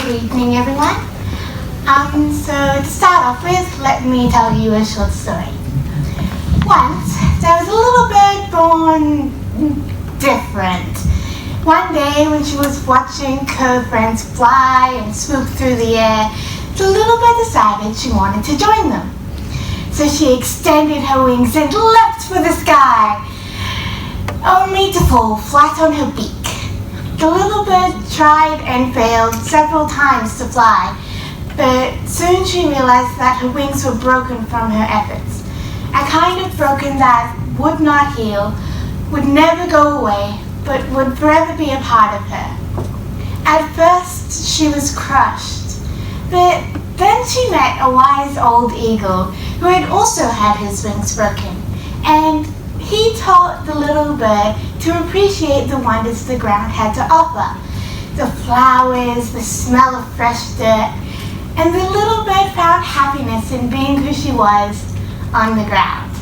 Good evening, everyone. So to start off with, let me tell you a short story. Once, there was a little bird born different. One day when she was watching her friends fly and swoop through the air, the little bird decided she wanted to join them. So she extended her wings and leapt for the sky, only to fall flat on her beak. The little bird tried and failed several times to fly, but soon she realized that her wings were broken from her efforts. A kind of broken that would not heal, would never go away, but would forever be a part of her. At first, she was crushed, but then she met a wise old eagle who had also had his wings broken, and he taught the little bird to appreciate the wonders the ground had to offer. The flowers, the smell of fresh dirt, and the little bird found happiness in being who she was on the ground.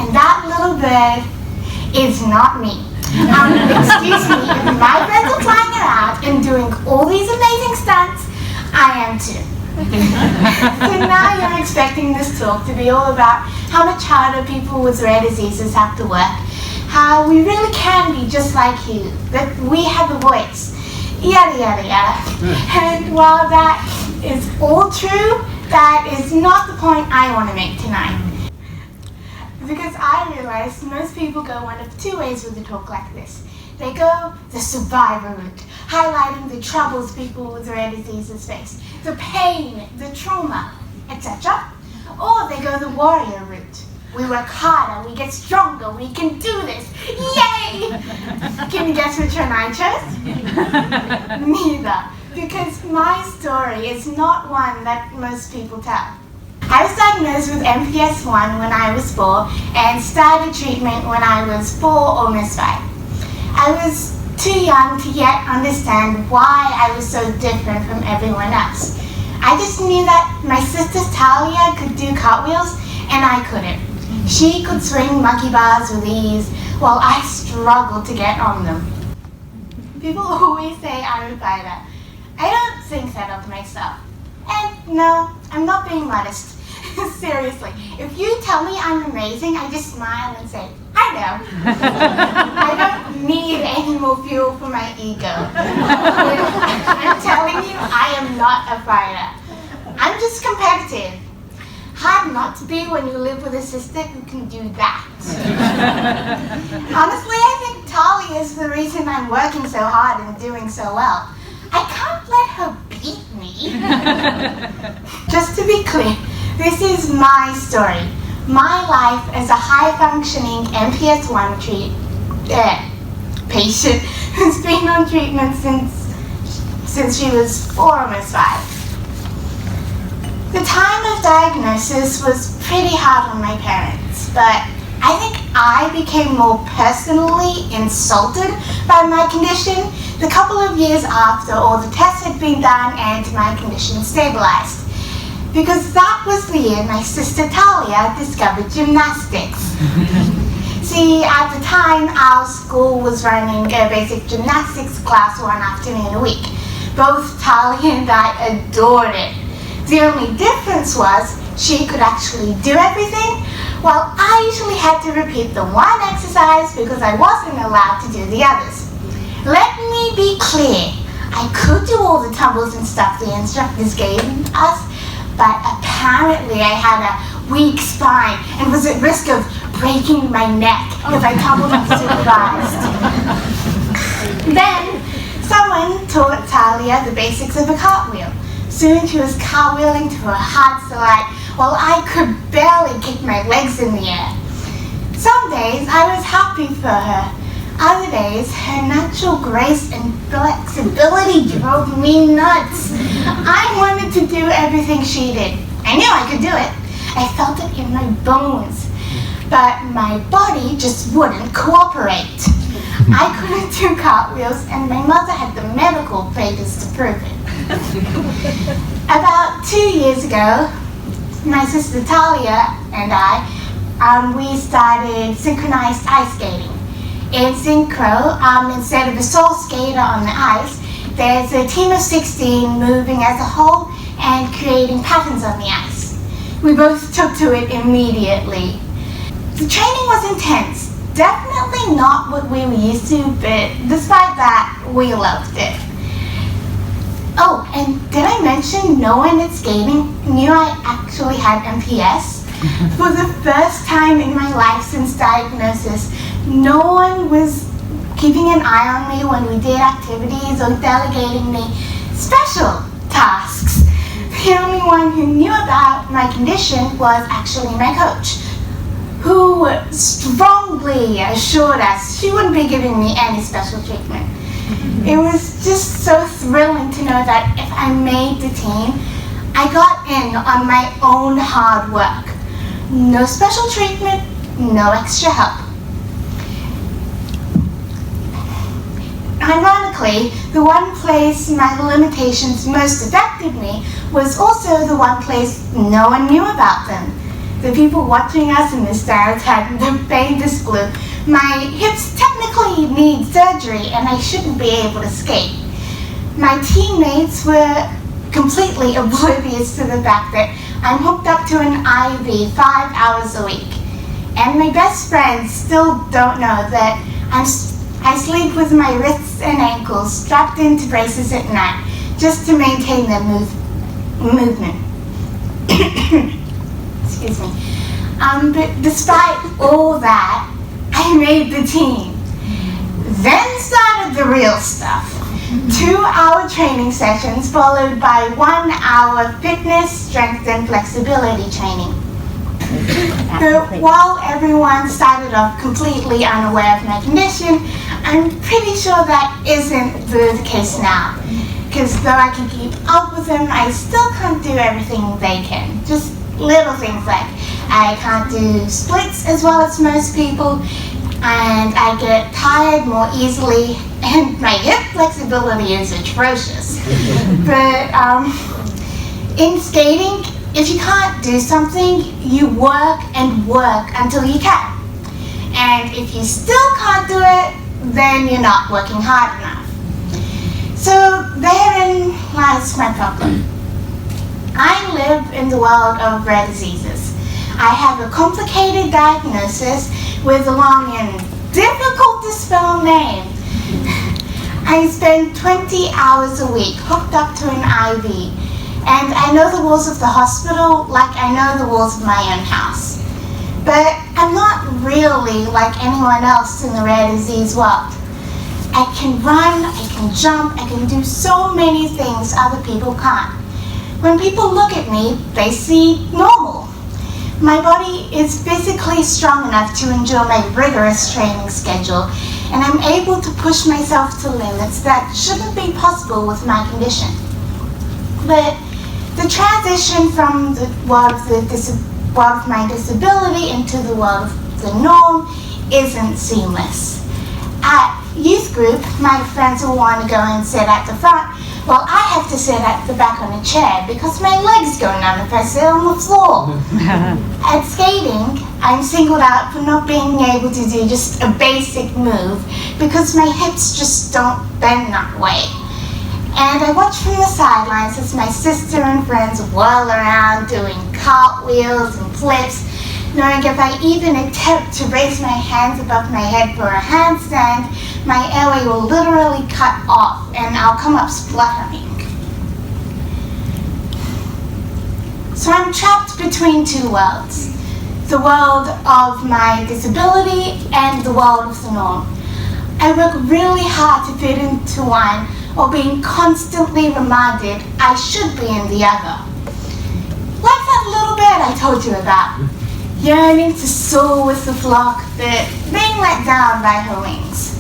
And that little bird is not me. Excuse me, if my friends are flying around and doing all these amazing stunts, I am too. So now you're expecting this talk to be all about how much harder people with rare diseases have to work, how we really can be just like you, that we have a voice, yada yada yada. And while that is all true, that is not the point I want to make tonight. Because I realize most people go one of two ways with a talk like this. They go the survivor route, highlighting the troubles people with rare diseases face, the pain, the trauma, etc. Or they go the warrior route. We work harder, we get stronger, we can do this. Yay! Can you guess which one I chose? Neither. Because my story is not one that most people tell. I was diagnosed with MPS I when I was 4 and started treatment when I was 4, almost 5. I was too young to yet understand why I was so different from everyone else. I just knew that my sister Talia could do cartwheels and I couldn't. She could swing monkey bars with ease while I struggled to get on them. People always say I'm a fighter. I don't think that of myself. And no, I'm not being modest. Seriously, if you tell me I'm amazing, I just smile and say, I know. I don't need any more fuel for my ego. I'm telling you, I am not a fighter. I'm just competitive. Hard not to be when you live with a sister who can do that. Honestly, I think Talia is the reason I'm working so hard and doing so well. I can't let her beat me. Just to be clear, this is my story. My life as a high-functioning MPS I patient who's been on treatment since she was 4, almost 5. The time of diagnosis was pretty hard on my parents, but I think I became more personally insulted by my condition the couple of years after all the tests had been done and my condition stabilized. Because that was the year my sister Talia discovered gymnastics. See, at the time, our school was running a basic gymnastics class one afternoon a week. Both Talia and I adored it. The only difference was she could actually do everything, while I usually had to repeat the one exercise because I wasn't allowed to do the others. Let me be clear, I could do all the tumbles and stuff the instructors gave us, but apparently I had a weak spine and was at risk of breaking my neck if I tumbled unsupervised. Then, someone taught Talia the basics of a cartwheel. Soon she was cartwheeling to her heart's delight while I could barely kick my legs in the air. Some days I was happy for her. Other days, her natural grace and flexibility drove me nuts. I wanted to do everything she did. I knew I could do it. I felt it in my bones. But my body just wouldn't cooperate. I couldn't do cartwheels, and my mother had the medical papers to prove it. About 2 years ago, my sister Talia and I, we started synchronized ice skating. In synchro, instead of a sole skater on the ice, There's a team of 16 moving as a whole and creating patterns on the ice. We both took to it immediately. The training was intense. Definitely not what we were used to, but despite that, we loved it. Oh, and did I mention no one at skating knew I actually had MPS? For the first time in my life since diagnosis, no one was keeping an eye on me when we did activities or delegating me special tasks. The only one who knew about my condition was actually my coach, who strongly assured us she wouldn't be giving me any special treatment. It was just so thrilling to know that if I made the team, I got in on my own hard work. No special treatment, no extra help. Ironically, the one place my limitations most affected me was also the one place no one knew about them. The people watching us in the stands had the faintest clue. My hips technically need surgery and I shouldn't be able to skate. My teammates were completely oblivious to the fact that I'm hooked up to an IV 5 hours a week. And my best friends still don't know that I sleep with my wrists and ankles strapped into braces at night just to maintain their movement. Excuse me. But despite all that, I made the team. Then started the real stuff. 2-hour training sessions followed by 1-hour fitness, strength, and flexibility training. But while everyone started off completely unaware of my condition, I'm pretty sure that isn't the case now. Because though I can keep up with them, I still can't do everything they can. Just little things like I can't do splits as well as most people, and I get tired more easily, and my hip flexibility is atrocious. But in skating, if you can't do something, you work and work until you can. And if you still can't do it, then you're not working hard enough. So therein lies my problem. I live in the world of rare diseases. I have a complicated diagnosis with a long and difficult to spell name. I spend 20 hours a week hooked up to an IV, and I know the walls of the hospital like I know the walls of my own house. But I'm not really like anyone else in the rare disease world. I can run, I can jump, I can do so many things other people can't. When people look at me, they see normal. My body is physically strong enough to endure my rigorous training schedule, and I'm able to push myself to limits that shouldn't be possible with my condition. But the transition from the world of my disability into the world of the norm isn't seamless. At youth group, my friends will want to go and sit at the front, while I have to sit at the back on a chair because my legs go numb if I sit on the floor. At skating, I'm singled out for not being able to do just a basic move because my hips just don't bend that way. And I watch from the sidelines as my sister and friends whirl around doing cartwheels and flips, knowing if I even attempt to raise my hands above my head for a handstand, my airway will literally cut off and I'll come up spluttering. So I'm trapped between two worlds, the world of my disability and the world of the norm. I work really hard to fit into one while being constantly reminded I should be in the other. Like that little bird I told you about, yearning to soar with the flock, but being let down by her wings.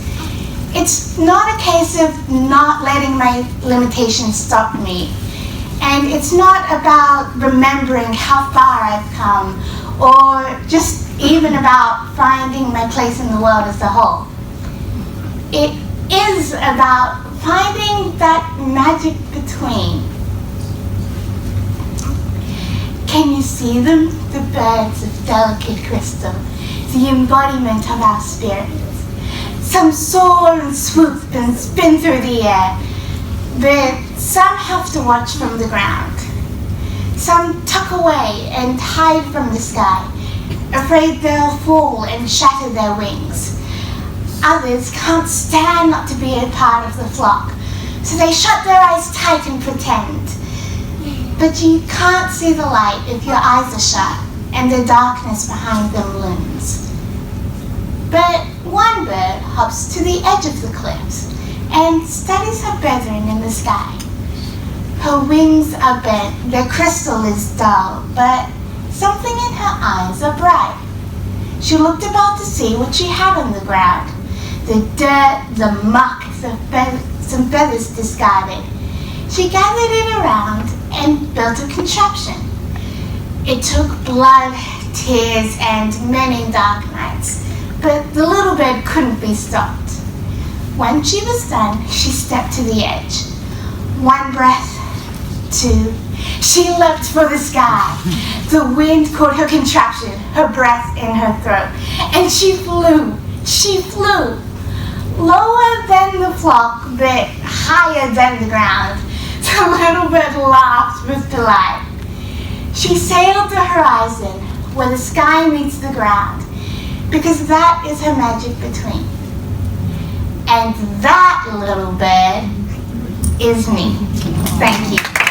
It's not a case of not letting my limitations stop me. And it's not about remembering how far I've come, or just even about finding my place in the world as a whole. It is about finding that magic between. Can you see them? The birds of delicate crystal, the embodiment of our spirits. Some soar and swoop and spin through the air. but some have to watch from the ground. Some tuck away and hide from the sky, afraid they'll fall and shatter their wings. Others can't stand not to be a part of the flock, so they shut their eyes tight and pretend. But you can't see the light if your eyes are shut and the darkness behind them looms. But one bird hops to the edge of the cliffs and studies her brethren in the sky. Her wings are bent, their crystal is dull, but something in her eyes are bright. She looked about to see what she had on the ground. The dirt, the muck, some feathers discarded. She gathered it around and built a contraption. It took blood, tears, and many dark nights, but the little bird couldn't be stopped. When she was done, she stepped to the edge. One breath, two. She leapt for the sky. The wind caught her contraption, her breath in her throat, and she flew. She flew. Lower than the flock, but higher than the ground. The little bird laughed with delight. She sailed the horizon where the sky meets the ground, because that is her magic between. And that little bird is me. Thank you.